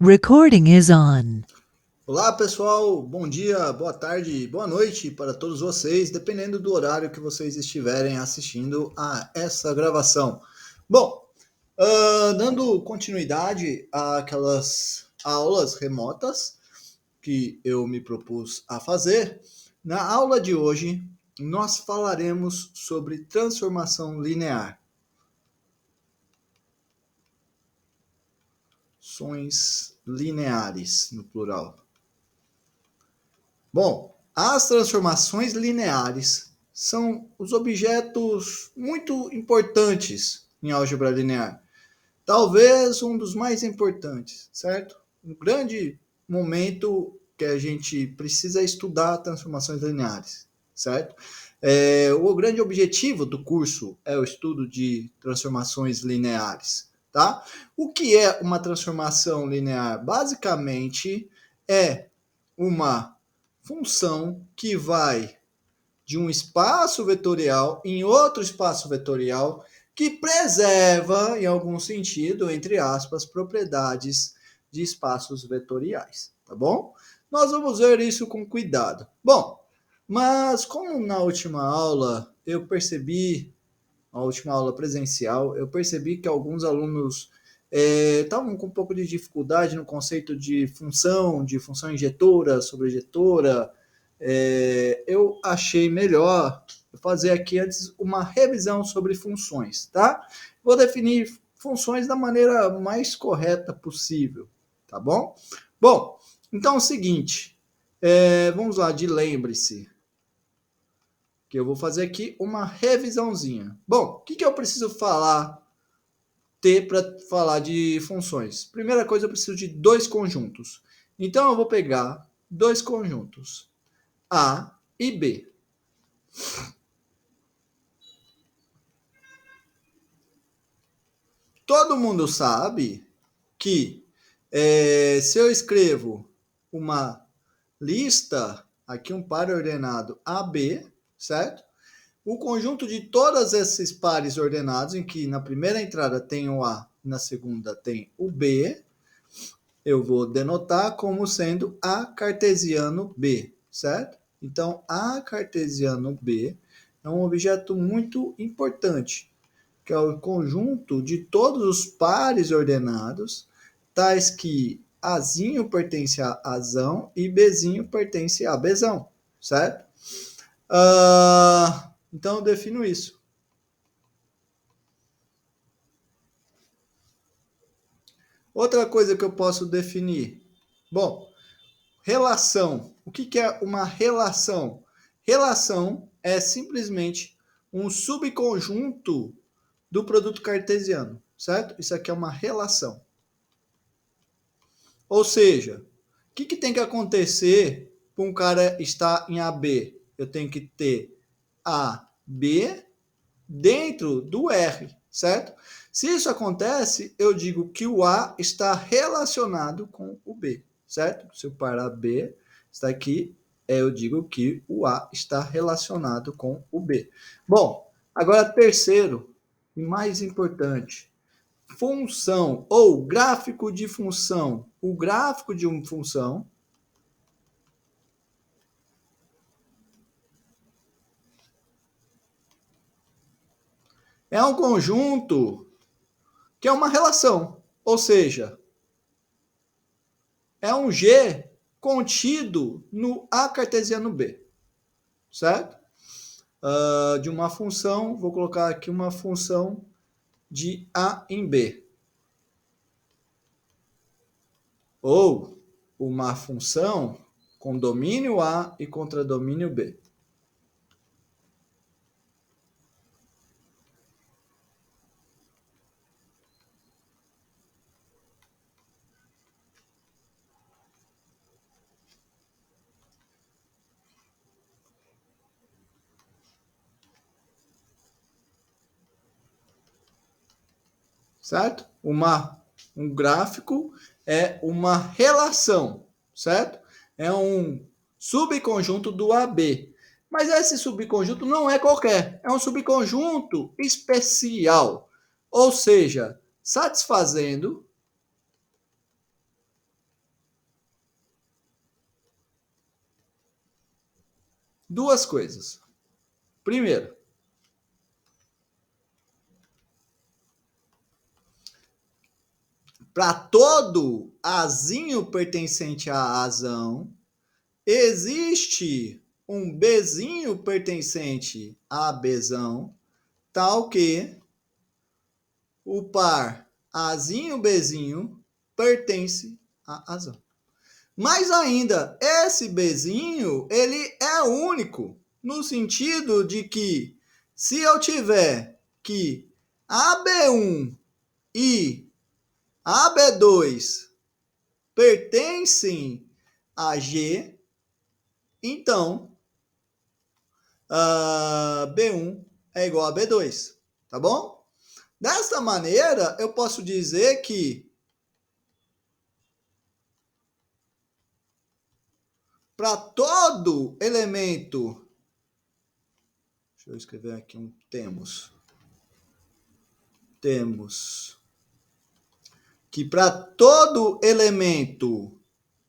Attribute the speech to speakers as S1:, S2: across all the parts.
S1: Recording is on.
S2: Olá pessoal, bom dia, boa tarde, boa noite para todos vocês, dependendo do horário que vocês estiverem assistindo a essa gravação. Bom, dando continuidade àquelas aulas remotas que eu me propus a fazer, na aula de hoje nós falaremos sobre transformação linear. Funções lineares, no plural. Bom, as transformações lineares são os objetos muito importantes em álgebra linear. Talvez um dos mais importantes, certo? Um grande momento que a gente precisa estudar transformações lineares, certo? O grande objetivo do curso é o estudo de transformações lineares, tá? O que é uma transformação linear? Basicamente, é uma função que vai de um espaço vetorial em outro espaço vetorial que preserva, em algum sentido, entre aspas, propriedades de espaços vetoriais, tá bom? Nós vamos ver isso com cuidado. Bom, mas como na última aula eu percebi, a última aula presencial, eu percebi que alguns alunos estavam com um pouco de dificuldade no conceito de função injetora, sobrejetora. Eu achei melhor fazer aqui antes uma revisão sobre funções, tá? Vou definir funções da maneira mais correta possível, tá bom? Bom, então é o seguinte, vamos lá, de lembre-se, que eu vou fazer aqui uma revisãozinha. Bom, o que eu preciso ter para falar de funções? Primeira coisa, eu preciso de dois conjuntos. Então, eu vou pegar dois conjuntos, A e B. Todo mundo sabe que se eu escrevo uma lista, aqui um par ordenado AB, certo? O conjunto de todos esses pares ordenados, em que na primeira entrada tem o A, na segunda tem o B, eu vou denotar como sendo A cartesiano B, certo? Então, A cartesiano B é um objeto muito importante, que é o conjunto de todos os pares ordenados, tais que Azinho pertence a Azão e Bzinho pertence a Bzão, certo? Então eu defino isso. Outra coisa que eu posso definir. Bom, relação. O que é uma relação? Relação é simplesmente um subconjunto do produto cartesiano, certo? Isso aqui é uma relação. Ou seja, o que tem que acontecer para um cara estar em AB? Eu tenho que ter AB dentro do R, certo? Se isso acontece, eu digo que o A está relacionado com o B, certo? Se o par AB está aqui, eu digo que o A está relacionado com o B. Bom, agora terceiro e mais importante, função ou gráfico de função. O gráfico de uma função é um conjunto que é uma relação, ou seja, é um G contido no A cartesiano B, certo? De uma função, vou colocar aqui uma função de A em B. Ou uma função com domínio A e contradomínio B. Certo? Um gráfico é uma relação, certo? É um subconjunto do AB. Mas esse subconjunto não é qualquer, é um subconjunto especial. Ou seja, satisfazendo duas coisas. Primeiro, para todo azinho pertencente a Azão, existe um Bzinho pertencente a Bzão, tal que o par Azinho Bzinho pertence a Azão. Mas ainda, esse Bzinho, ele é único, no sentido de que se eu tiver que AB1 e AB2 pertencem a G, então B1 é igual a B2, tá bom? Desta maneira, eu posso dizer que para todo elemento, deixa eu escrever aqui um temos que para todo elemento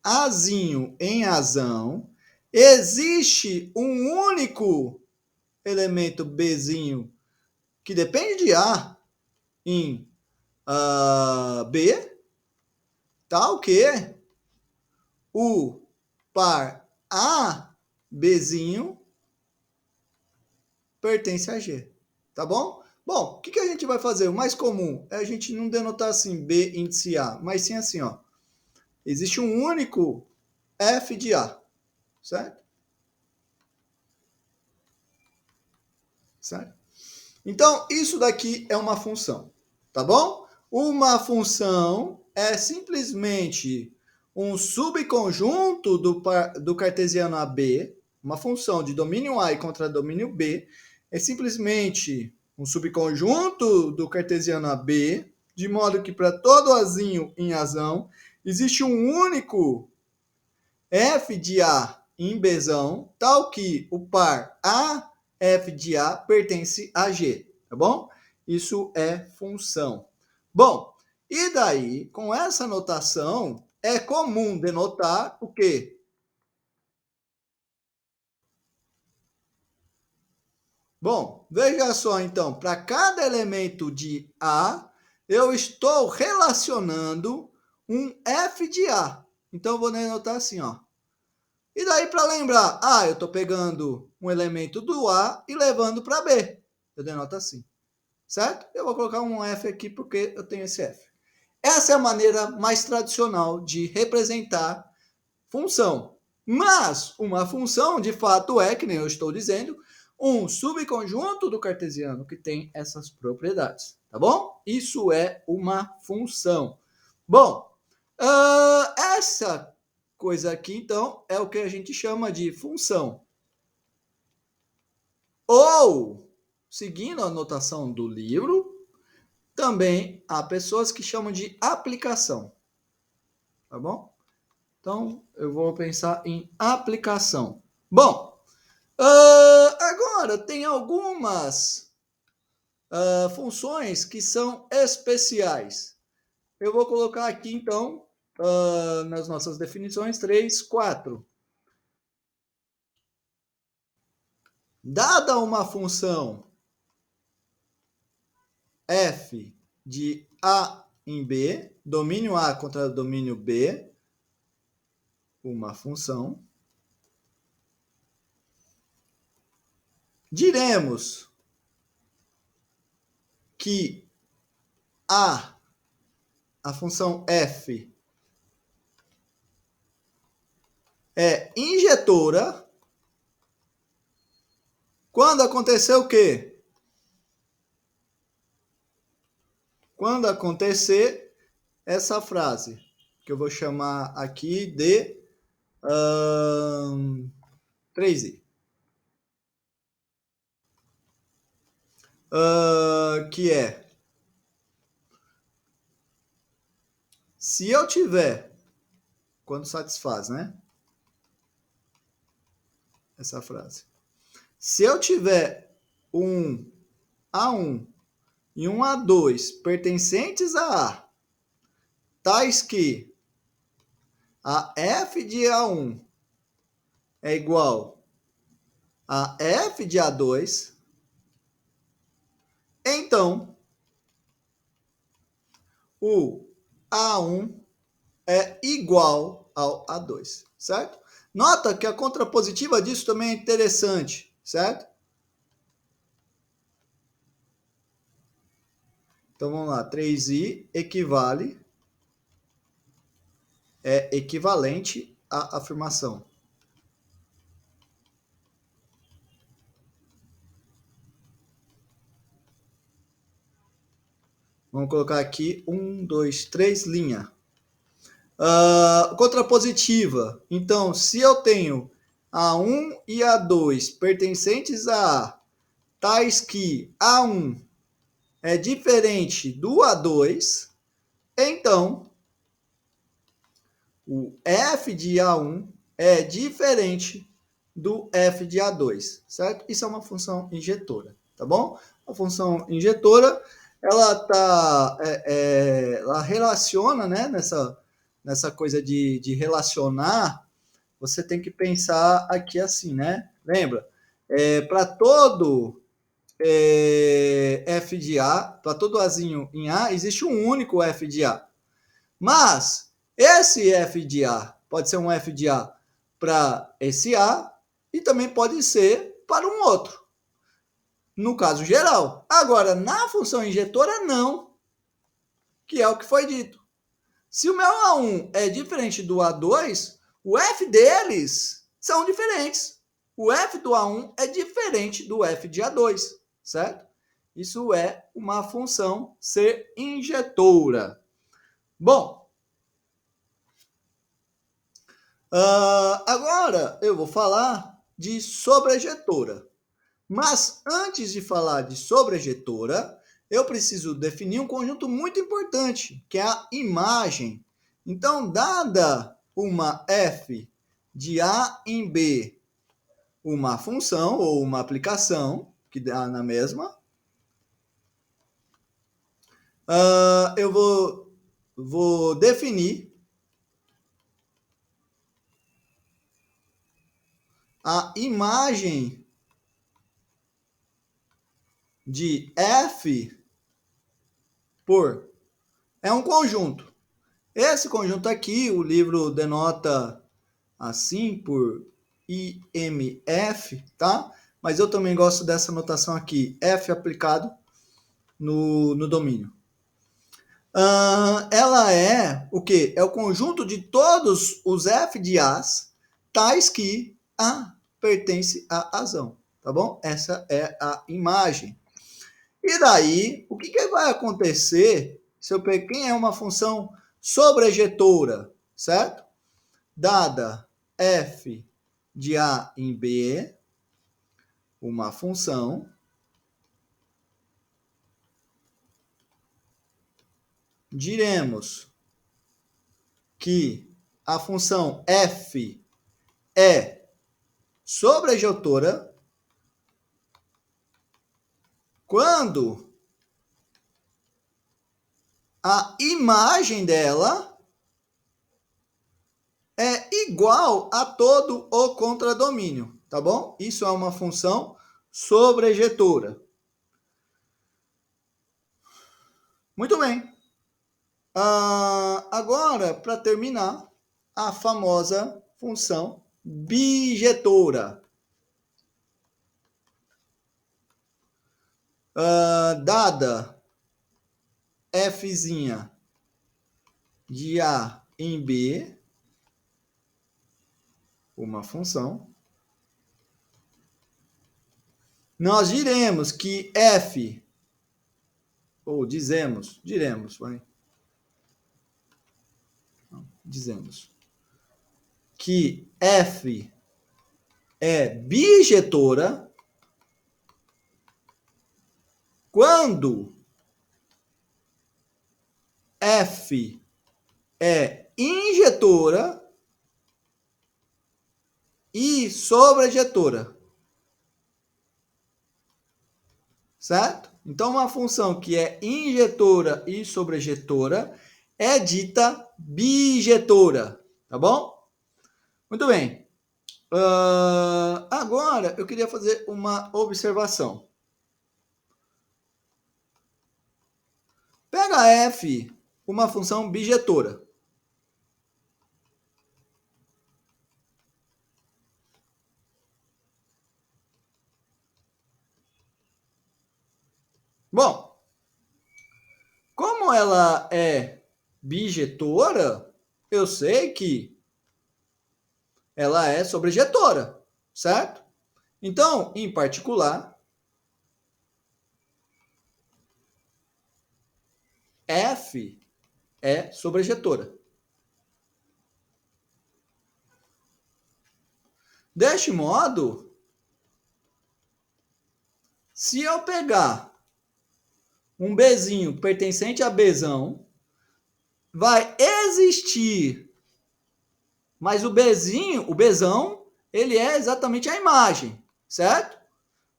S2: Azinho em Azão, existe um único elemento Bzinho que depende de A em B, tal que o par A Bzinho pertence a G, tá bom? Bom, o que a gente vai fazer? O mais comum é a gente não denotar assim B índice A, mas sim assim, ó. Existe um único F de A, certo? Certo? Então, isso daqui é uma função, tá bom? Uma função é simplesmente um subconjunto do cartesiano AB, uma função de domínio A e contra domínio B, é simplesmente um subconjunto do cartesiano AB, de modo que para todo Azinho em Azão, existe um único F de A em Bzão, tal que o par A F de A pertence a G, tá bom? Isso é função. Bom, e daí, com essa notação, é comum denotar o quê? Bom, veja só então, para cada elemento de A, eu estou relacionando um F de A. Então, eu vou denotar assim, ó. E daí, para lembrar, eu estou pegando um elemento do A e levando para B. Eu denoto assim, certo? Eu vou colocar um F aqui porque eu tenho esse F. Essa é a maneira mais tradicional de representar função. Mas uma função, de fato, é, que nem eu estou dizendo, um subconjunto do cartesiano que tem essas propriedades, tá bom? Isso é uma função. Bom, essa coisa aqui, então, é o que a gente chama de função. Ou, seguindo a notação do livro, também há pessoas que chamam de aplicação. Tá bom? Então, eu vou pensar em aplicação. Bom, agora tem algumas funções que são especiais. Eu vou colocar aqui, então, nas nossas definições, 3, 4. Dada uma função f de A em B, domínio A contra domínio B, uma função, diremos que a função f é injetora quando acontecer o quê? Quando acontecer essa frase, que eu vou chamar aqui de 3i. Que é, se eu tiver, quando satisfaz, né? Essa frase. Se eu tiver um A1 e um A2 pertencentes a A, tais que a f de A1 é igual a f de A2, então o A1 é igual ao A2, certo? Nota que a contrapositiva disso também é interessante, certo? Então vamos lá, 3i é equivalente à afirmação. Vamos colocar aqui 1, 2, 3, linha. Contrapositiva. Então, se eu tenho A1 e A2 pertencentes a A, tais que A1 é diferente do A2, então o f de A1 é diferente do f de A2, certo? Isso é uma função injetora, tá bom? A função injetora, ela relaciona, né, nessa coisa de relacionar, você tem que pensar aqui assim, né? Lembra? Para todo f de A, para todo Azinho em A, existe um único f de A. Mas esse f de A pode ser um f de A para esse A e também pode ser para um outro. No caso geral. Agora, na função injetora, não. Que é o que foi dito. Se o meu A1 é diferente do A2, o f deles são diferentes. O f do A1 é diferente do f de A2, certo? Isso é uma função ser injetora. Bom, agora eu vou falar de sobrejetora. Mas antes de falar de sobrejetora, eu preciso definir um conjunto muito importante, que é a imagem. Então, dada uma f de A em B, uma função ou uma aplicação, que dá na mesma, eu vou definir a imagem de f por... É um conjunto. Esse conjunto aqui, o livro denota assim por IMF, tá? Mas eu também gosto dessa notação aqui, F aplicado no domínio. Ela é o quê? É o conjunto de todos os F de A's, tais que A pertence a Azão, tá bom? Essa é a imagem. E daí, o que vai acontecer se eu pegar quem é uma função sobrejetora, certo? Dada f de A em B, uma função, diremos que a função f é sobrejetora quando a imagem dela é igual a todo o contradomínio, tá bom? Isso é uma função sobrejetora. Muito bem. Agora, para terminar, a famosa função bijetora. Dada f' de A em B, uma função, nós diremos que f, ou diremos, vai. Dizemos que f é bijetora quando f é injetora e sobrejetora. Certo? Então, uma função que é injetora e sobrejetora é dita bijetora. Tá bom? Muito bem. Agora, eu queria fazer uma observação. Pega f, uma função bijetora. Bom, como ela é bijetora, eu sei que ela é sobrejetora, certo? Então, em particular, f é sobrejetora. Deste modo, se eu pegar um Bzinho pertencente a Bzão, vai existir, mas o Bzinho, o Bzão, ele é exatamente a imagem, certo?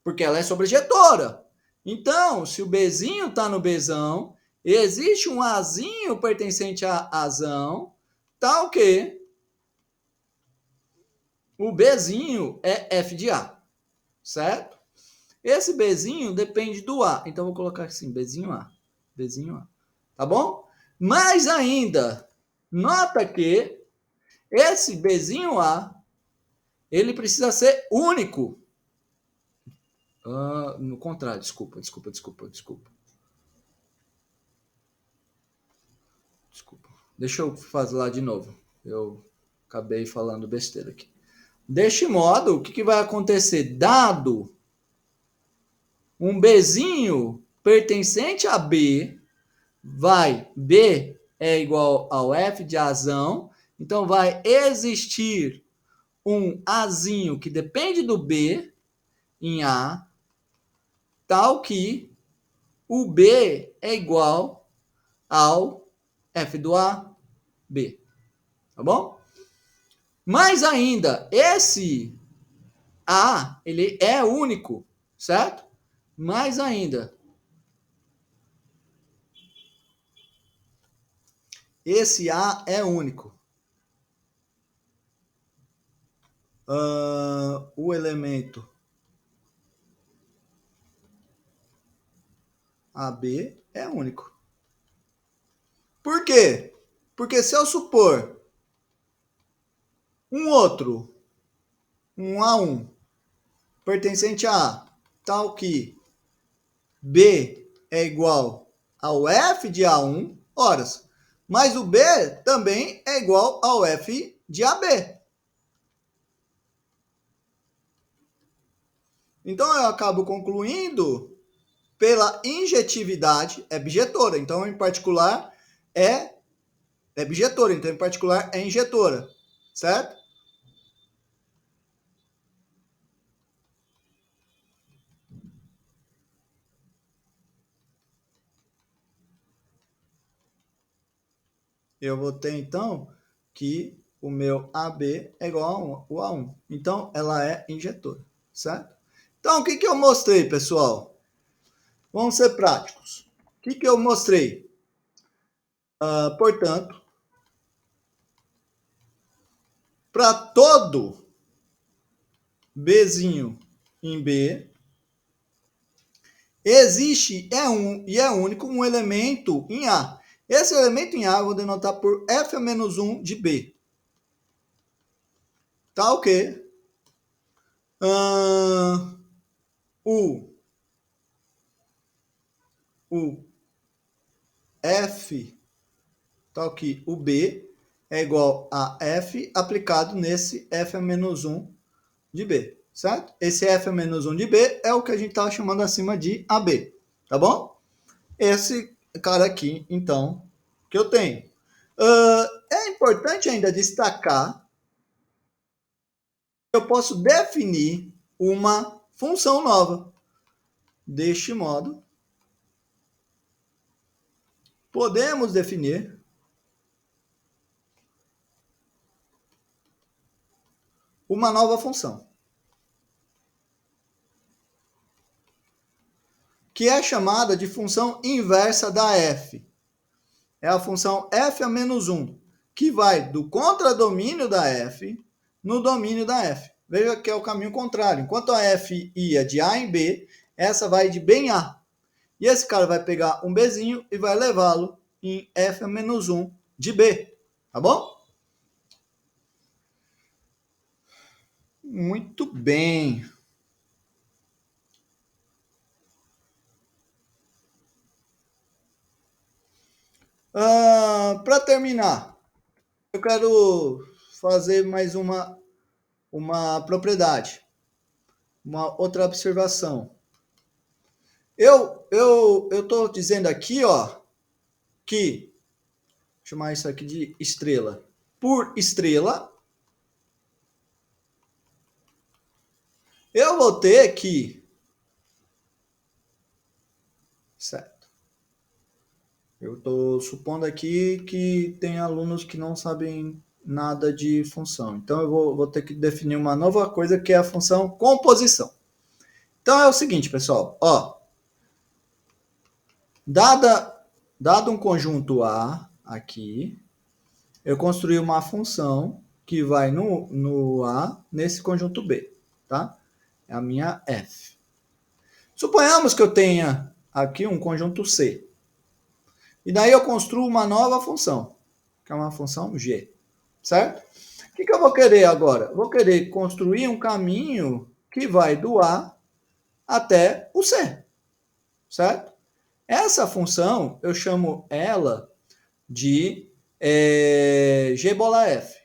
S2: Porque ela é sobrejetora. Então, se o Bzinho está no Bzão, existe um Azinho pertencente a Azão, tal que o Bzinho é f de A, certo? Esse Bzinho depende do A. Então, vou colocar assim, Bzinho A. Bzinho A. Tá bom? Mais ainda, nota que esse Bzinho A, ele precisa ser único. No contrário, desculpa. Deixa eu fazer lá de novo. Eu acabei falando besteira aqui. Deste modo, o que vai acontecer? Dado um Bzinho pertencente a B, vai B é igual ao f de Azão, então vai existir um Azinho que depende do B em A, tal que o B é igual ao f do A, B. Tá bom? Mais ainda, esse A, ele é único, certo? Mais ainda, esse A é único. O elemento AB é único. Por quê? Porque se eu supor um outro, um A1, pertencente a A, tal que B é igual ao F de A1, horas, mas o B também é igual ao F de AB. Então eu acabo concluindo pela injetividade, é bijetora. Então, em particular, é bijetora. Então, em particular, é injetora. Certo? Eu vou ter, então, que o meu AB é igual ao A1. Então, ela é injetora. Certo? Então, o que eu mostrei, pessoal? Vamos ser práticos. O que eu mostrei? Portanto, para todo Bzinho em B, existe, é único, um elemento em A. Esse elemento em A eu vou denotar por f a menos 1 de B. Tá ok? O F, tá ok? O B é igual a F aplicado nesse f a menos 1 de B, certo? Esse f a menos 1 de B é o que a gente está chamando acima de AB, tá bom? Esse cara aqui, então, que eu tenho. É importante ainda destacar que eu posso definir uma função nova. Deste modo, podemos definir uma nova função, que é chamada de função inversa da f. É a função f a menos 1, que vai do contradomínio da f no domínio da f. Veja que é o caminho contrário. Enquanto a F ia de A em B, essa vai de B em A. E esse cara vai pegar um Bzinho e vai levá-lo em F menos 1 de B. Tá bom? Muito bem. Para terminar, eu quero fazer mais uma propriedade, uma outra observação. Eu estou dizendo aqui, ó, que, vou chamar isso aqui de estrela. Por estrela, eu vou ter que, certo? Eu estou supondo aqui que tem alunos que não sabem nada de função. Então eu vou ter que definir uma nova coisa que é a função composição. Então é o seguinte, pessoal, ó, dado um conjunto A aqui, eu construí uma função que vai no A nesse conjunto B, tá? É a minha F. Suponhamos que eu tenha aqui um conjunto C. E daí eu construo uma nova função, que é uma função G, certo? O que eu vou querer agora? Vou querer construir um caminho que vai do A até o C, certo? Essa função, eu chamo ela de G bola F.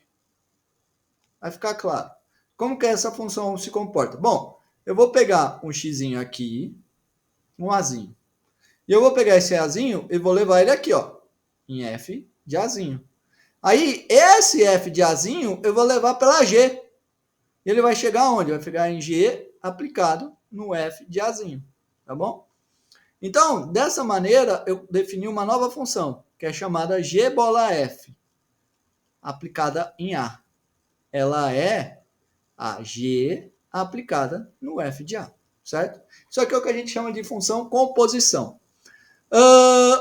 S2: Vai ficar claro. Como que essa função se comporta? Bom, eu vou pegar um xzinho aqui, um azinho. E eu vou pegar esse azinho e vou levar ele aqui, ó, em F de azinho. Aí, esse F de azinho eu vou levar pela G. Ele vai chegar onde? Vai ficar em G aplicado no F de azinho, tá bom? Então, dessa maneira, eu defini uma nova função, que é chamada G bola F, aplicada em A. Ela é a G aplicada no F de A, certo? Isso aqui é o que a gente chama de função composição.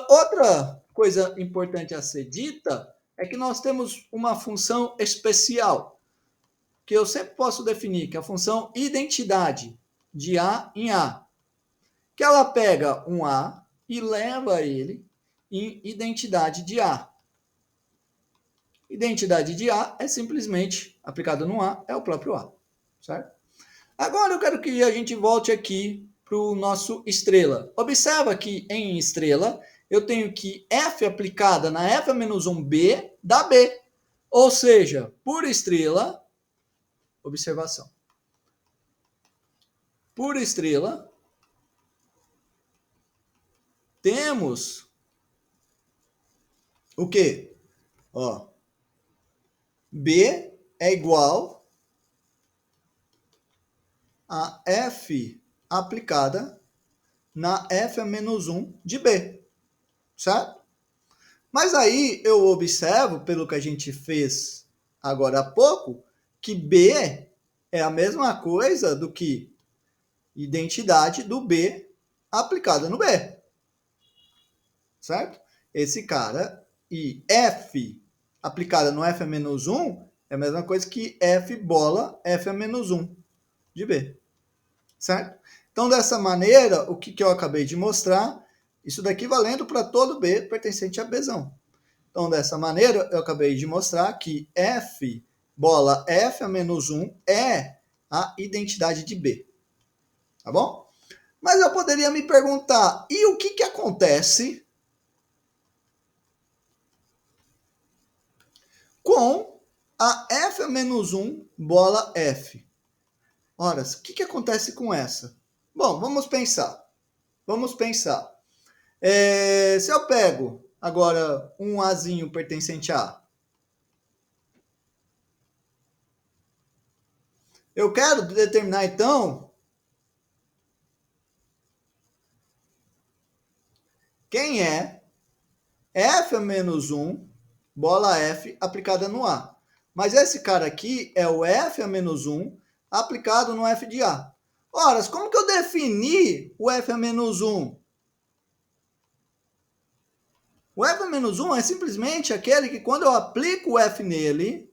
S2: Outra coisa importante a ser dita é que nós temos uma função especial, que eu sempre posso definir, que é a função identidade, de A em A. Que ela pega um A e leva ele em identidade de A. Identidade de A é simplesmente, aplicada no A, é o próprio A, certo? Agora eu quero que a gente volte aqui para o nosso estrela. Observa que em estrela eu tenho que F aplicada na F-1B dá B. Ou seja, por estrela, observação. Por estrela, temos o quê? Ó, B é igual a F aplicada na F-1 de B, certo? Mas aí eu observo, pelo que a gente fez agora há pouco, que B é a mesma coisa do que identidade do B aplicada no B, certo? Esse cara e F aplicada no F-1 é a mesma coisa que F bola F-1 de B, certo? Então, dessa maneira, o que eu acabei de mostrar, isso daqui valendo para todo B pertencente a Bzão. Então, dessa maneira, eu acabei de mostrar que F bola F-1 é a identidade de B, tá bom? Mas eu poderia me perguntar, e o que acontece com a F-1 bola F? Ora, o que acontece com essa? Bom, vamos pensar. Vamos pensar. Se eu pego agora um Azinho pertencente a A, eu quero determinar então quem é F-1 bola F aplicada no A. Mas esse cara aqui é o F-1 aplicado no F de A. Ora, como que eu defini o F-1? O F-1 é simplesmente aquele que quando eu aplico o F nele,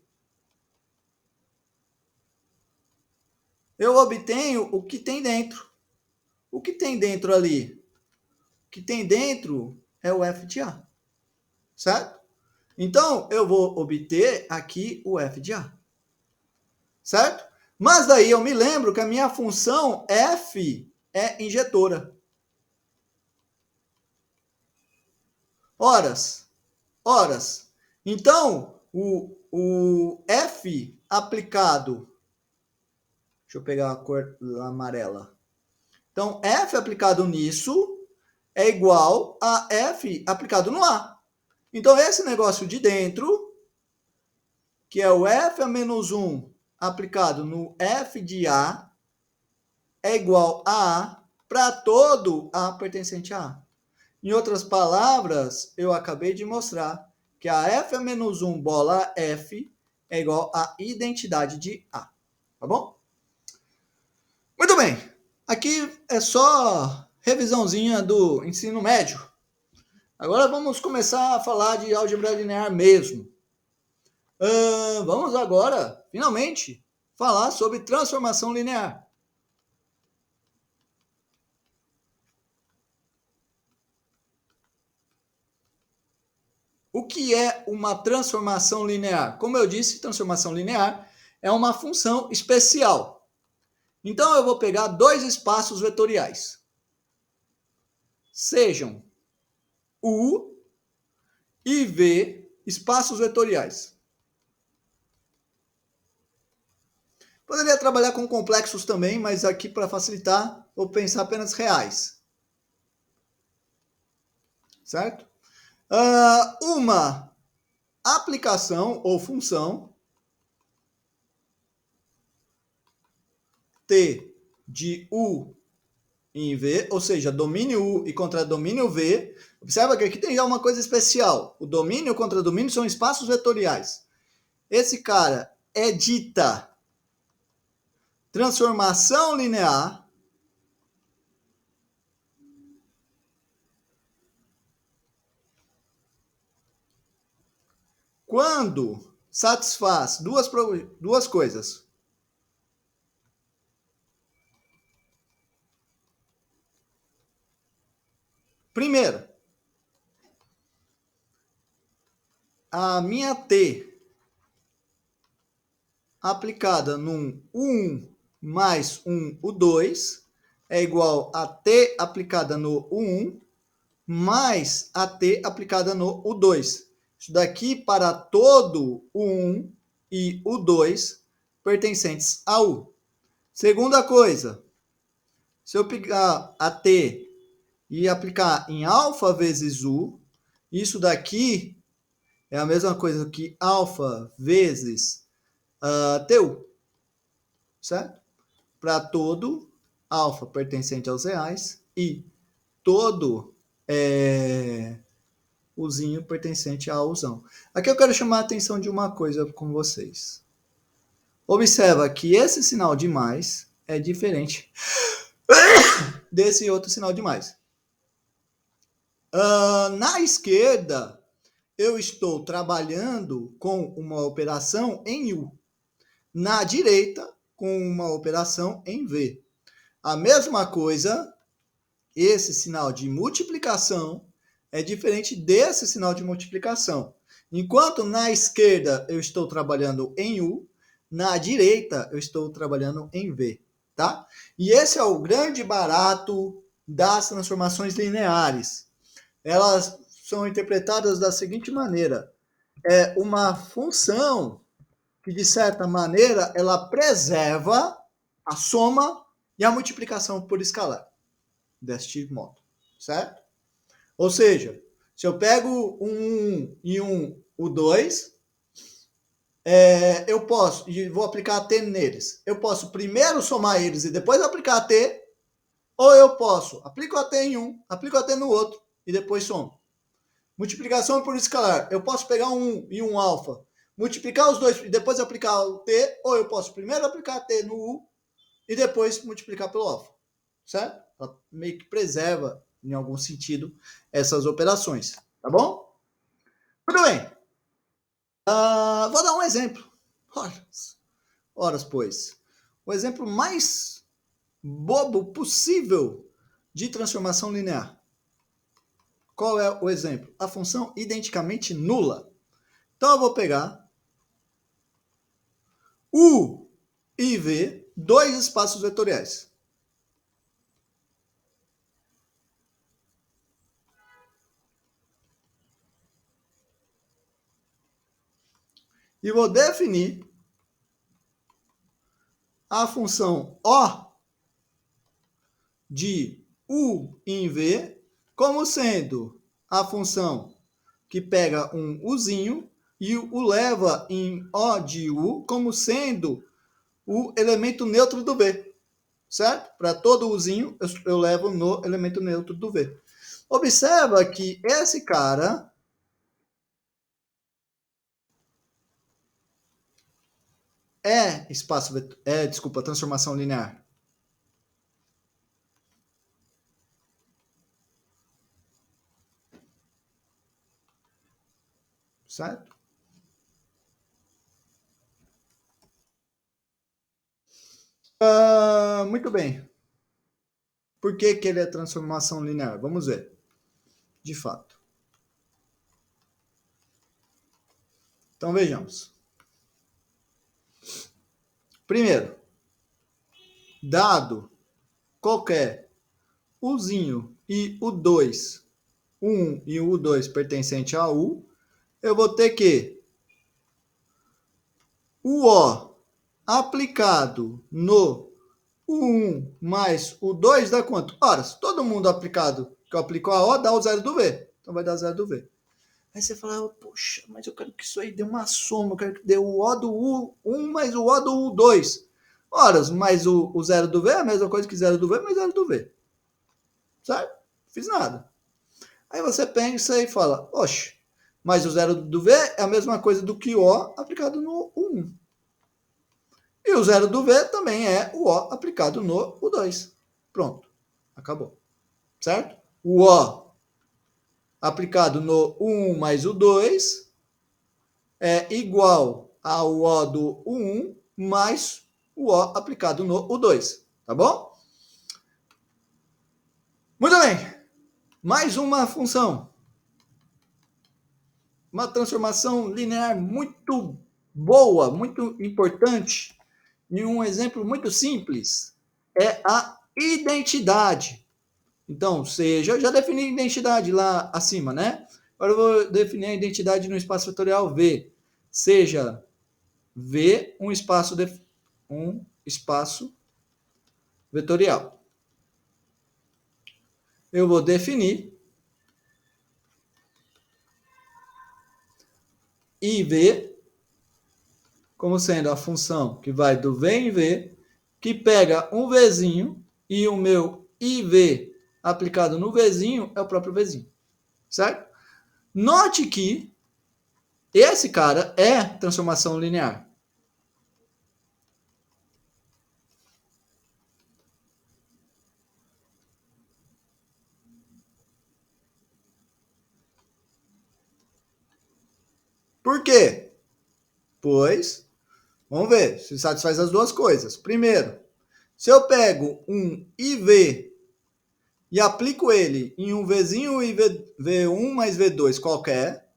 S2: eu obtenho o que tem dentro. O que tem dentro ali? O que tem dentro é o f de A, certo? Então, eu vou obter aqui o f de A, certo? Mas daí eu me lembro que a minha função f é injetora. Horas. Então, o f aplicado, deixa eu pegar a cor amarela. Então, f aplicado nisso é igual a f aplicado no A. Então, esse negócio de dentro, que é o f a menos 1 aplicado no f de A, é igual a A para todo A pertencente a A. Em outras palavras, eu acabei de mostrar que a f a menos 1 bola f é igual à identidade de A. Tá bom? Muito bem. Aqui é só revisãozinha do ensino médio. Agora vamos começar a falar de álgebra linear mesmo. Vamos agora, finalmente, falar sobre transformação linear. O que é uma transformação linear? Como eu disse, transformação linear é uma função especial. Então eu vou pegar dois espaços vetoriais. Sejam U e V espaços vetoriais. Poderia trabalhar com complexos também, mas aqui para facilitar, vou pensar apenas reais. Certo? Uma aplicação ou função T de U em V, ou seja, domínio U e contra domínio V. Observa que aqui tem já uma coisa especial. O domínio contra domínio são espaços vetoriais. Esse cara é dita transformação linear quando satisfaz duas coisas. Primeiro, a minha T aplicada num U1 mais um U2 é igual a T aplicada no U1 mais a T aplicada no U2. Isso daqui para todo U1 e U2 pertencentes a U. Segunda coisa, se eu pegar a T e aplicar em alfa vezes U, isso daqui é a mesma coisa que alfa vezes TU, certo? Para todo alfa pertencente aos reais e todo uzinho pertencente a Uzão. Aqui eu quero chamar a atenção de uma coisa com vocês. Observa que esse sinal de mais é diferente desse outro sinal de mais. Na esquerda, eu estou trabalhando com uma operação em U. Na direita, com uma operação em V. A mesma coisa, esse sinal de multiplicação é diferente desse sinal de multiplicação. Enquanto na esquerda eu estou trabalhando em U, na direita eu estou trabalhando em V, tá? E esse é o grande barato das transformações lineares. Elas são interpretadas da seguinte maneira: é uma função que, de certa maneira, ela preserva a soma e a multiplicação por escalar, deste modo, certo? Ou seja, se eu pego um 1 e um U2, eu posso, e vou aplicar a T neles, eu posso primeiro somar eles e depois aplicar a T, ou eu posso, aplico a T em um, aplico a T no outro e depois somo. Multiplicação por escalar, eu posso pegar um 1 e um alfa, multiplicar os dois e depois aplicar o T, ou eu posso primeiro aplicar T no U e depois multiplicar pelo alfa, certo? Ela meio que preserva, em algum sentido, essas operações, tá bom? Muito bem. Vou dar um exemplo. Horas, pois. o exemplo mais bobo possível de transformação linear. Qual é o exemplo? A função identicamente nula. Então eu vou pegar U e V, dois espaços vetoriais. E vou definir a função O de U em V como sendo a função que pega um Uzinho e o leva em O de U como sendo o elemento neutro do V, certo? Para todo Uzinho eu levo no elemento neutro do V. Observa que esse cara transformação linear. Certo? Muito bem. Por que ele é transformação linear? Vamos ver. De fato. Então vejamos. Primeiro, dado qualquer Uzinho e U2, U1 e U2 pertencente a U, eu vou ter que o O aplicado no U1 mais U2 dá quanto? Ora, se todo mundo aplicado que eu aplico a O, dá o zero do V. Então vai dar zero do V. Aí você fala, poxa, mas eu quero que isso aí dê uma soma, eu quero que dê o O do U1 mais o O do U2. Ora, mas o zero do V é a mesma coisa que zero do V mais zero do V. Certo? Fiz nada. Aí você pensa e fala, oxe, mas o zero do V é a mesma coisa do que o O aplicado no U1. E o zero do V também é o O aplicado no U2. Pronto. Acabou. Certo? O O aplicado no U1 mais U2 é igual ao O do U1 mais o O aplicado no U2. Tá bom? Muito bem. Mais uma função. Uma transformação linear muito boa, muito importante. E um exemplo muito simples é a identidade. Então, seja, eu já defini a identidade lá acima, né? Agora eu vou definir a identidade no espaço vetorial V. Seja V um espaço vetorial. Eu vou definir IV como sendo a função que vai do V em V, que pega um Vzinho e o meu IV aplicado no Vzinho é o próprio Vzinho. Certo? Note que esse cara é transformação linear. Por quê? Pois, vamos ver se satisfaz as duas coisas. Primeiro, se eu pego um IV e aplico ele em um Vzinho e V1 mais V2 qualquer,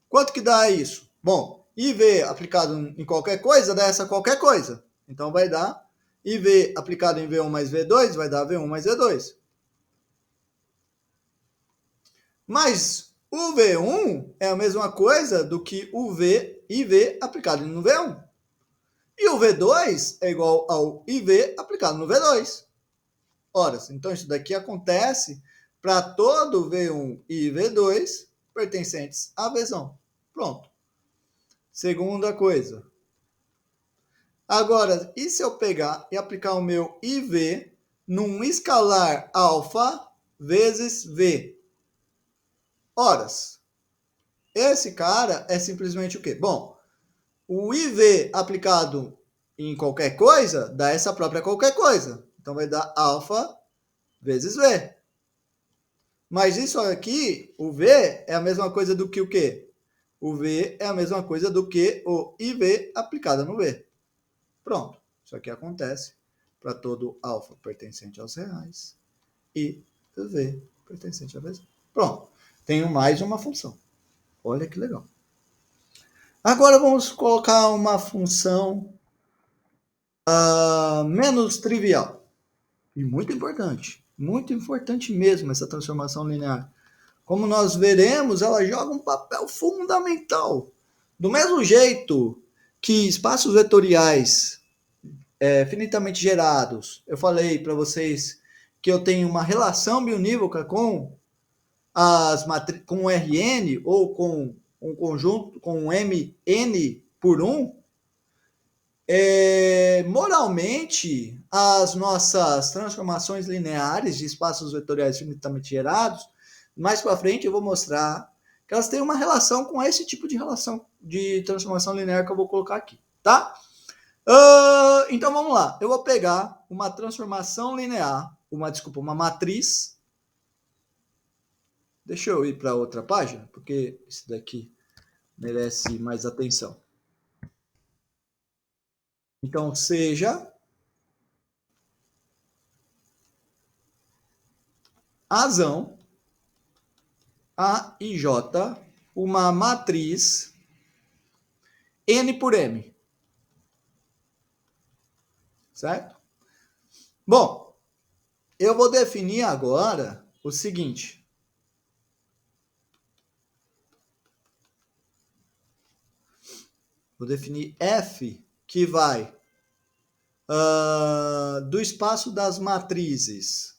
S2: quanto que dá isso? Bom, IV aplicado em qualquer coisa dá essa qualquer coisa. Então vai dar IV aplicado em V1 mais V2 vai dar V1 mais V2. Mas o V1 é a mesma coisa do que o IV aplicado no V1. E o V2 é igual ao IV aplicado no V2. Ora, então isso daqui acontece para todo V1 e V2 pertencentes a Vzão. Pronto. Segunda coisa. Agora, e se eu pegar e aplicar o meu IV num escalar alfa vezes V? Horas. Esse cara é simplesmente o quê? Bom, o IV aplicado em qualquer coisa dá essa própria qualquer coisa. Então vai dar alfa vezes V. Mas isso aqui, o V é a mesma coisa do que o quê? O V é a mesma coisa do que o IV aplicado no V. Pronto. Isso aqui acontece para todo alfa pertencente aos reais e V pertencente a V. Pronto. Tenho mais uma função. Olha que legal. Agora vamos colocar uma função menos trivial. E muito importante mesmo essa transformação linear. Como nós veremos, ela joga um papel fundamental. Do mesmo jeito que espaços vetoriais finitamente gerados, eu falei para vocês que eu tenho uma relação biunívoca com com Rn ou com um conjunto com um Mn por 1, moralmente, as nossas transformações lineares de espaços vetoriais finitamente gerados, mais para frente eu vou mostrar que elas têm uma relação com esse tipo de relação de transformação linear que eu vou colocar aqui, tá? Então vamos lá. Eu vou pegar uma transformação linear, uma matriz. Deixa eu ir para outra página, porque isso daqui merece mais atenção. Então, seja razão A e J uma matriz N por M. Certo? Bom, eu vou definir agora o seguinte. Vou definir F, que vai do espaço das matrizes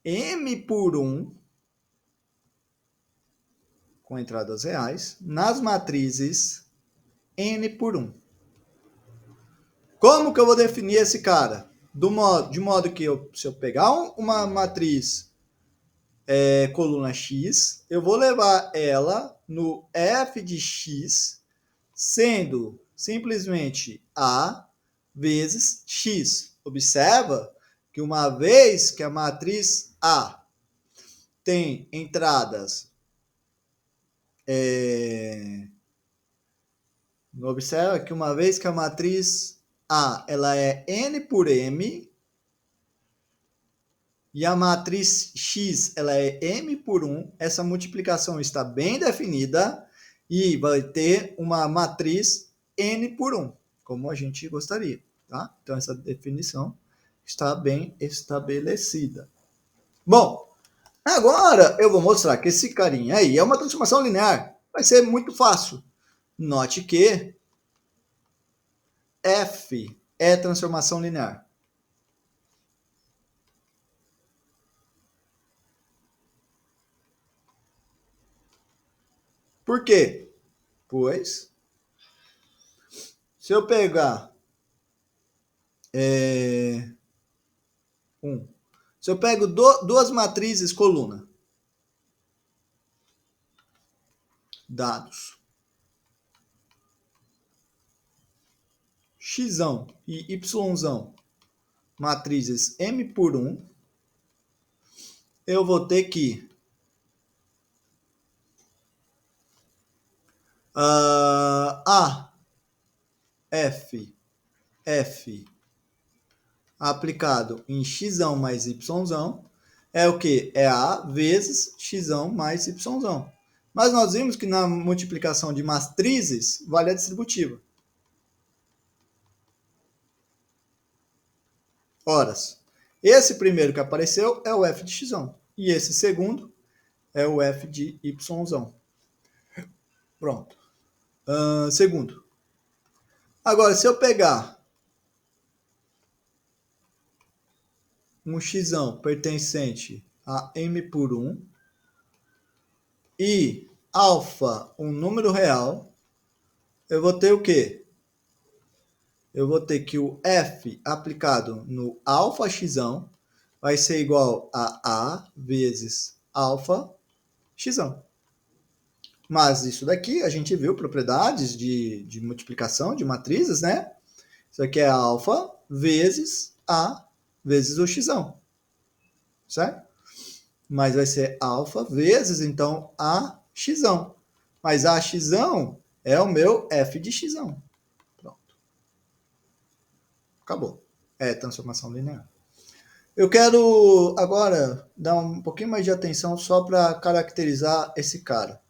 S2: M por 1, com entradas reais, nas matrizes N por 1. Como que eu vou definir esse cara? De modo que se eu pegar uma matriz coluna X, eu vou levar ela no F de X, sendo simplesmente A vezes X. Observa que uma vez que a matriz A tem entradas observa que uma vez que a matriz A ela é N por M e a matriz X ela é M por 1, essa multiplicação está bem definida e vai ter uma matriz N por 1, como a gente gostaria. Tá? Então essa definição está bem estabelecida. Bom, agora eu vou mostrar que esse carinha aí é uma transformação linear. Vai ser muito fácil. Note que F é transformação linear. Por quê? Pois, se eu pegar se eu pego duas matrizes coluna, dados x e y, matrizes M por 1, eu vou ter que F aplicado em x mais y é o que? É A vezes x mais y. Mas nós vimos que na multiplicação de matrizes vale a distributiva. Horas. Esse primeiro que apareceu é o f de x. E esse segundo é o f de y. Pronto. Segundo. Agora, se eu pegar um x pertencente a M por 1 e alfa um número real, eu vou ter o quê? Eu vou ter que o f aplicado no alfa x vai ser igual a A vezes alfa x. Mas isso daqui a gente viu propriedades de multiplicação de matrizes, né? Isso aqui é alfa vezes A vezes o x. Certo? Mas vai ser alfa vezes, então, AX. Mas AX é o meu f de x. Pronto. Acabou. É transformação linear. Eu quero agora dar um pouquinho mais de atenção só para caracterizar esse cara.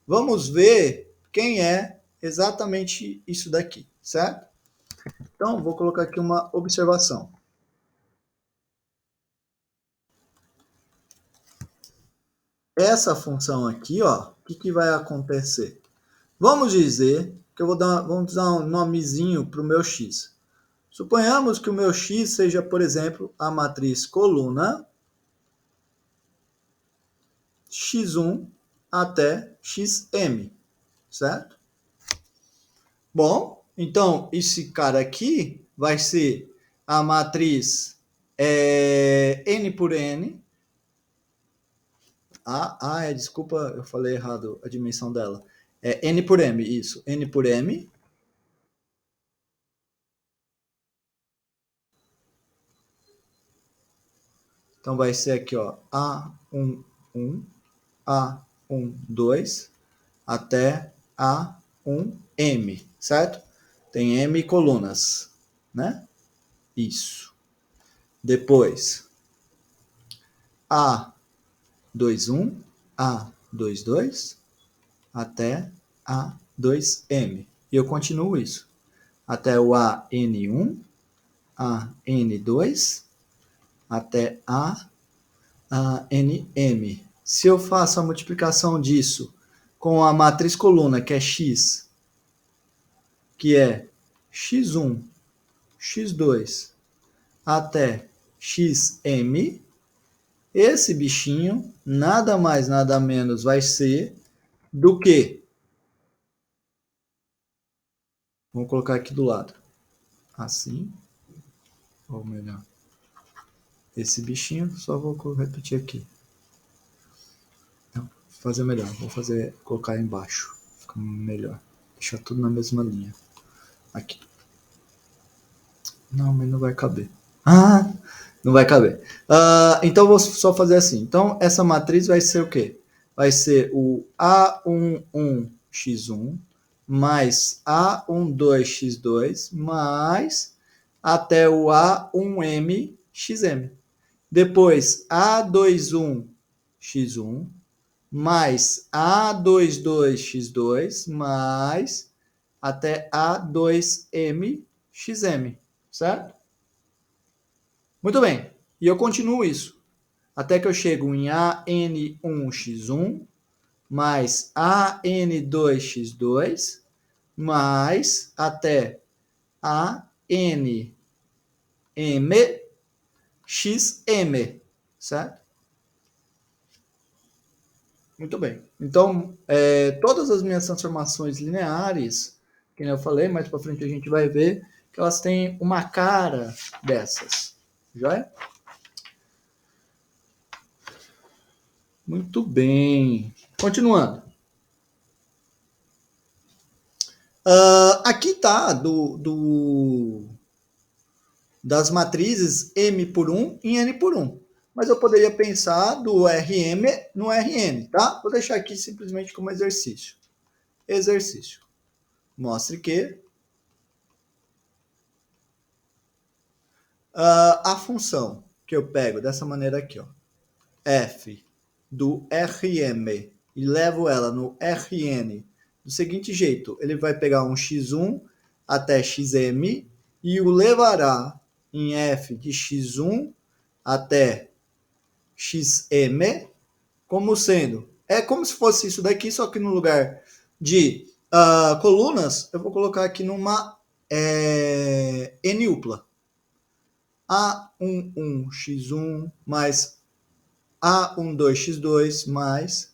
S2: Vamos ver quem é exatamente isso daqui, certo? Então, vou colocar aqui uma observação. Essa função aqui, ó, o que vai acontecer? Vamos dizer que vamos dar um nomezinho para o meu x. Suponhamos que o meu x seja, por exemplo, a matriz coluna x1 até xm, certo? Bom, então esse cara aqui vai ser a matriz n por n. Desculpa, eu falei errado a dimensão dela. É n por m, isso, n por m. Então vai ser aqui, ó, A11, A12 até A1M, certo? Tem M colunas, né? Isso. Depois, A21, A22 até A2M. E eu continuo isso. Até o AN1, AN2 até ANM. Se eu faço a multiplicação disso com a matriz coluna, que é X, que é x1, x2 até xm, esse bichinho nada mais, nada menos vai ser do que... Vamos colocar aqui do lado. Assim. Ou melhor, esse bichinho, só vou repetir aqui. Não, vou fazer melhor. Colocar embaixo. Fica melhor. Deixar tudo na mesma linha. Aqui. Não, mas não vai caber. Não vai caber. Então, vou só fazer assim. Então, essa matriz vai ser o quê? Vai ser o A11x1 mais A12x2 mais até o A1mxm. Depois, A21x1 mais A22x2 mais até A2mxm. Certo? Muito bem. E eu continuo isso. Até que eu chego em AN1x1 mais AN2x2 mais até ANMXM. Certo? Muito bem. Então, todas as minhas transformações lineares, que eu falei, mais para frente a gente vai ver que elas têm uma cara dessas. Já é? Muito bem. Continuando. Aqui está das matrizes M por 1 em N por 1. Mas eu poderia pensar do Rm no Rn, tá? Vou deixar aqui simplesmente como exercício. Exercício. Mostre que a função que eu pego dessa maneira aqui, ó, f do Rm e levo ela no Rn do seguinte jeito, ele vai pegar um x1 até xm e o levará em f de x1 até xm como sendo, é como se fosse isso daqui, só que no lugar de colunas, eu vou colocar aqui numa n-upla. A11x1 mais A12x2 mais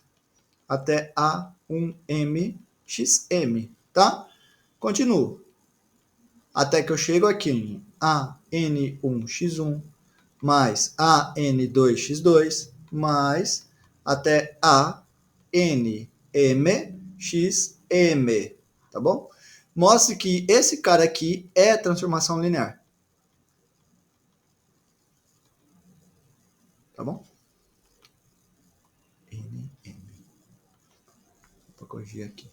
S2: até A1mxm, tá? Continuo. Até que eu chego aqui em AN1x1 mais AN2x2 mais até ANMXM, tá bom? Mostre que esse cara aqui é transformação linear. Tá bom? Vou corrigir aqui.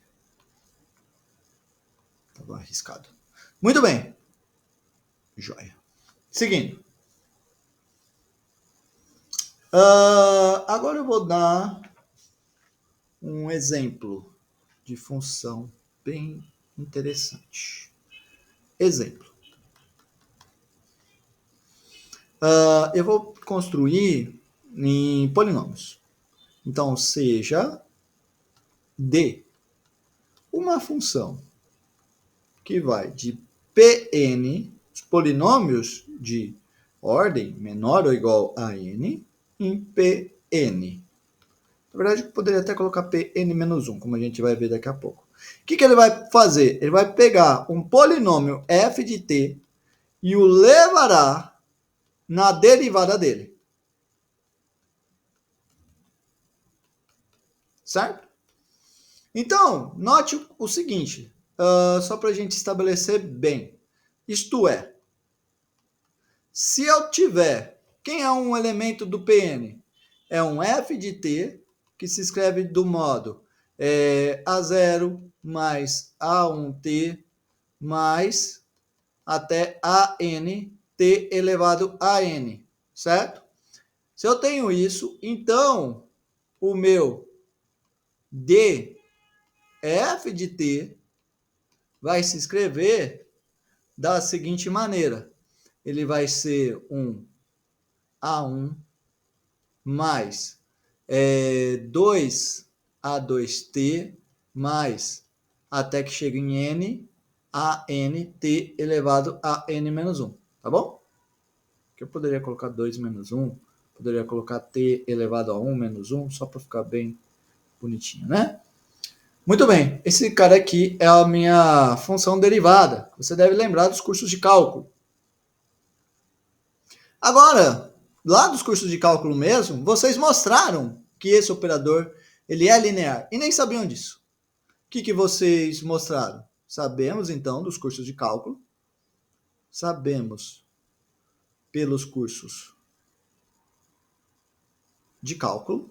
S2: Estava arriscado. Muito bem. Joia. Seguindo. Agora eu vou dar um exemplo de função bem interessante. Exemplo. Eu vou construir em polinômios. Então, seja D uma função que vai de Pn, os polinômios de ordem menor ou igual a n, em Pn. Na verdade, eu poderia até colocar Pn-1, como a gente vai ver daqui a pouco. O que ele vai fazer? Ele vai pegar um polinômio f de t e o levará na derivada dele. Certo? Então, note o seguinte, só para a gente estabelecer bem. Isto é, se eu tiver, quem é um elemento do Pn? É um f de t, que se escreve do modo A0 mais A1t mais até AN t elevado a n, certo? Se eu tenho isso, então o meu d f de t vai se escrever da seguinte maneira. Ele vai ser um A1 mais 2A2t mais até que chegue em n, a n t elevado a n menos 1. Tá bom? Que eu poderia colocar 2 menos 1, poderia colocar t elevado a 1 menos 1, só para ficar bem bonitinho, né? Muito bem, esse cara aqui é a minha função derivada. Você deve lembrar dos cursos de cálculo. Agora, lá dos cursos de cálculo mesmo, vocês mostraram que esse operador ele é linear e nem sabiam disso. O que vocês mostraram? Sabemos, então, dos cursos de cálculo. Sabemos pelos cursos de cálculo.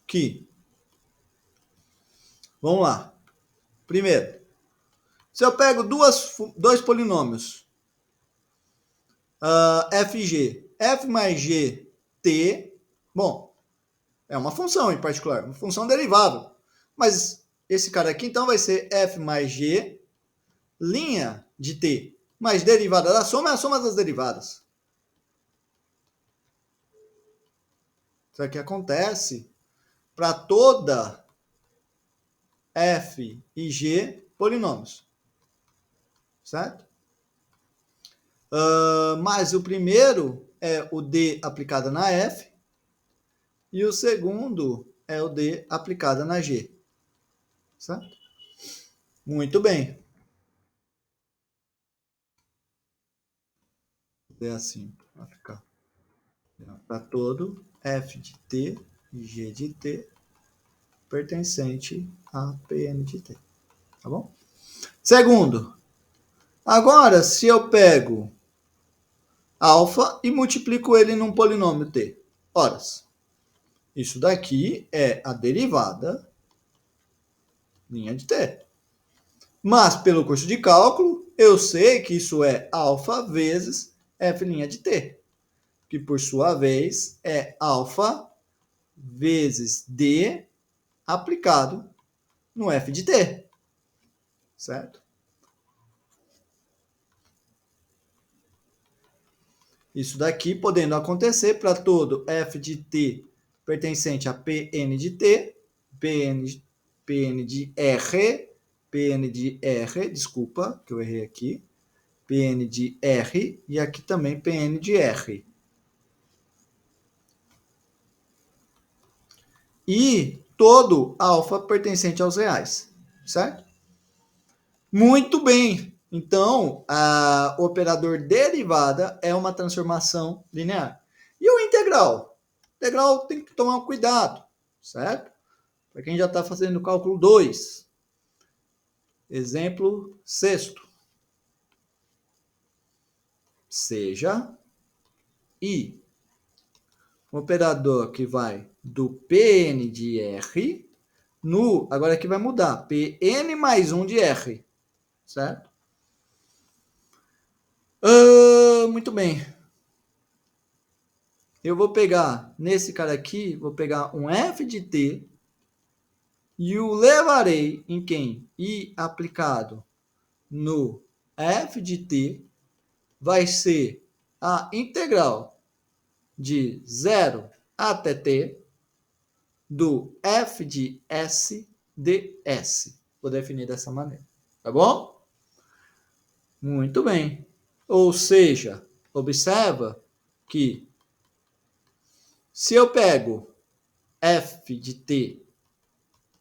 S2: Que, vamos lá. Primeiro, se eu pego dois polinômios, fg, f mais g, t, bom, é uma função em particular, uma função derivável. Mas esse cara aqui, então, vai ser f mais g, linha de t, mais derivada da soma é a soma das derivadas. Isso aqui acontece para toda f e g polinômios. Certo? Mas o primeiro é o d aplicado na f e o segundo é o d aplicado na g. Certo? Muito bem. É assim, vai ficar para todo f de t e g de t pertencente a Pn de t. Tá bom? Segundo, agora se eu pego alfa e multiplico ele num polinômio t. Ora, isso daqui é a derivada linha de t. Mas pelo curso de cálculo, eu sei que isso é alfa vezes f' de t, que por sua vez é alfa vezes d aplicado no f de t. Certo? Isso daqui podendo acontecer para todo f de t pertencente a Pn de t, Pn de R, desculpa, que eu errei aqui, Pn de R e aqui também Pn de R. E todo alfa pertencente aos reais, certo? Muito bem. Então, o operador derivada é uma transformação linear. E o integral? O integral tem que tomar cuidado, certo? Para quem já está fazendo o cálculo 2. Exemplo sexto. Seja I um operador que vai do Pn de R no... Agora aqui vai mudar. Pn mais 1 de R. Certo? Muito bem. Eu vou pegar, nesse cara aqui, vou pegar um f de t e o levarei em quem? I aplicado no f de t vai ser a integral de 0 até t do f de s ds. Vou definir dessa maneira. Tá bom? Muito bem. Ou seja, observa que se eu pego f de t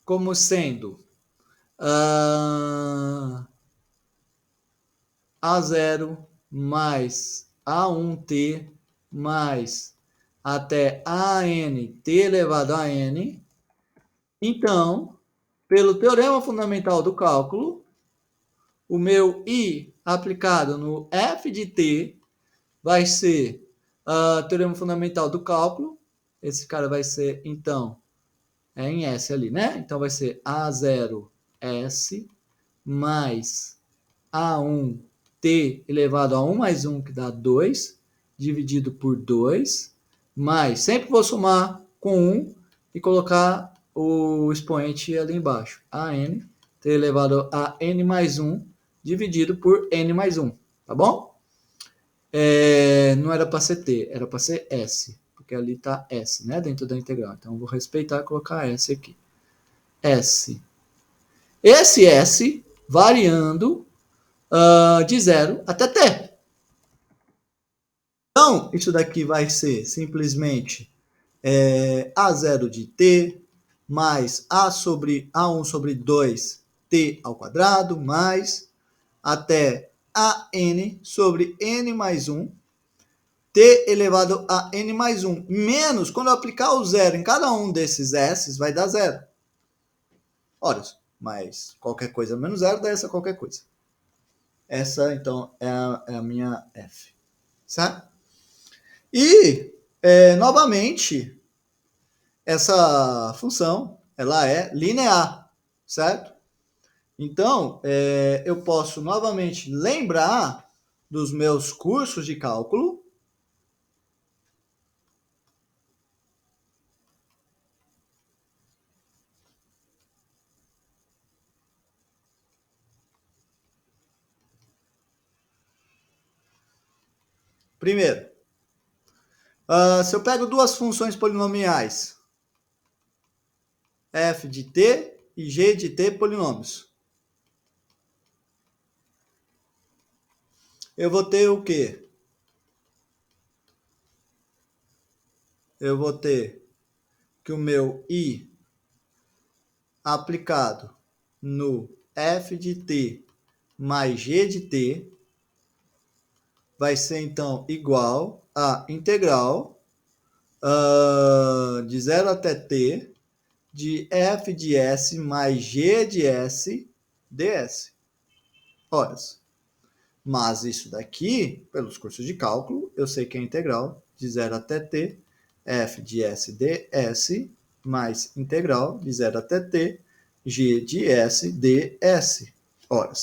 S2: como sendo A0 mais A1t mais até AN t elevado a n. Então, pelo teorema fundamental do cálculo, o meu I aplicado no f de t vai ser teorema fundamental do cálculo. Esse cara vai ser, então, em S ali, né? Então vai ser A0S mais A1t elevado a 1 mais 1, que dá 2, dividido por 2, mais, sempre vou somar com 1 e colocar o expoente ali embaixo. AN t elevado a n mais 1, dividido por n mais 1, tá bom? Não era para ser t, era para ser s, porque ali está s, né, dentro da integral. Então, eu vou respeitar e colocar s aqui. S. Esse s variando de 0 até t. Então, isso daqui vai ser simplesmente A0 de t mais A1 sobre 2t ao quadrado mais até AN sobre n mais 1 t elevado a n mais 1 menos, quando eu aplicar o zero em cada um desses s, vai dar zero. Ora, mas qualquer coisa menos zero dá essa qualquer coisa. Essa, então, é a minha f. Certo? E, novamente, essa função, ela é linear, certo? Então, eu posso novamente lembrar dos meus cursos de cálculo. Primeiro, se eu pego duas funções polinomiais, f de t e g de t polinômios, eu vou ter o quê? Eu vou ter que o meu i aplicado no f de t mais g de t vai ser, então, igual a integral de 0 até t de f de s mais g de s ds. Ora, mas isso daqui, pelos cursos de cálculo, eu sei que é integral de 0 até t f de s ds mais integral de 0 até t g de s ds. Ora,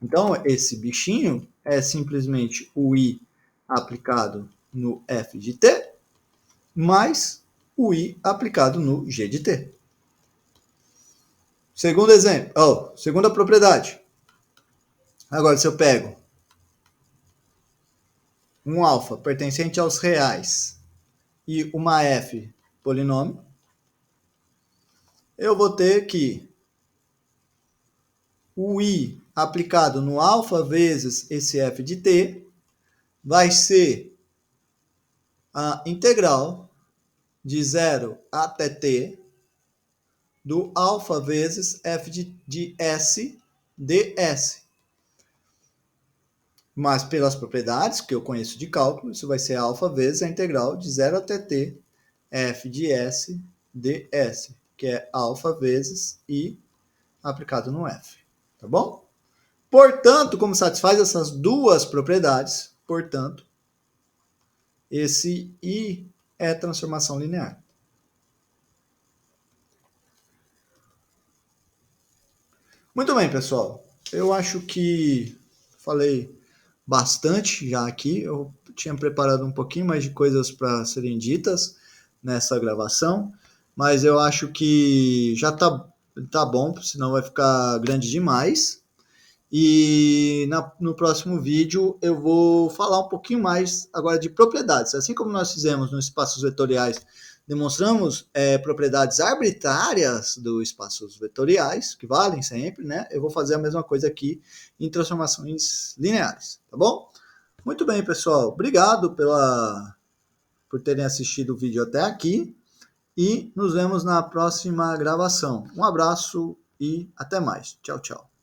S2: então esse bichinho é simplesmente o i aplicado no f de t mais o i aplicado no g de t. Segundo exemplo, segunda propriedade. Agora, se eu pego um alfa pertencente aos reais e uma f polinômio, eu vou ter que o i aplicado no alfa vezes esse f de t vai ser a integral de 0 até t do alfa vezes f de s ds. Mas pelas propriedades que eu conheço de cálculo, isso vai ser alfa vezes a integral de 0 até t f de s ds, que é alfa vezes i aplicado no f. Tá bom? Portanto, como satisfaz essas duas propriedades, portanto, esse i é transformação linear. Muito bem, pessoal. Eu acho que falei bastante já aqui. Eu tinha preparado um pouquinho mais de coisas para serem ditas nessa gravação, mas eu acho que já tá bom, senão vai ficar grande demais. E no próximo vídeo eu vou falar um pouquinho mais agora de propriedades. Assim como nós fizemos nos espaços vetoriais, demonstramos propriedades arbitrárias dos espaços vetoriais, que valem sempre, né? Eu vou fazer a mesma coisa aqui em transformações lineares, tá bom? Muito bem, pessoal. Obrigado por terem assistido o vídeo até aqui e nos vemos na próxima gravação. Um abraço e até mais. Tchau, tchau.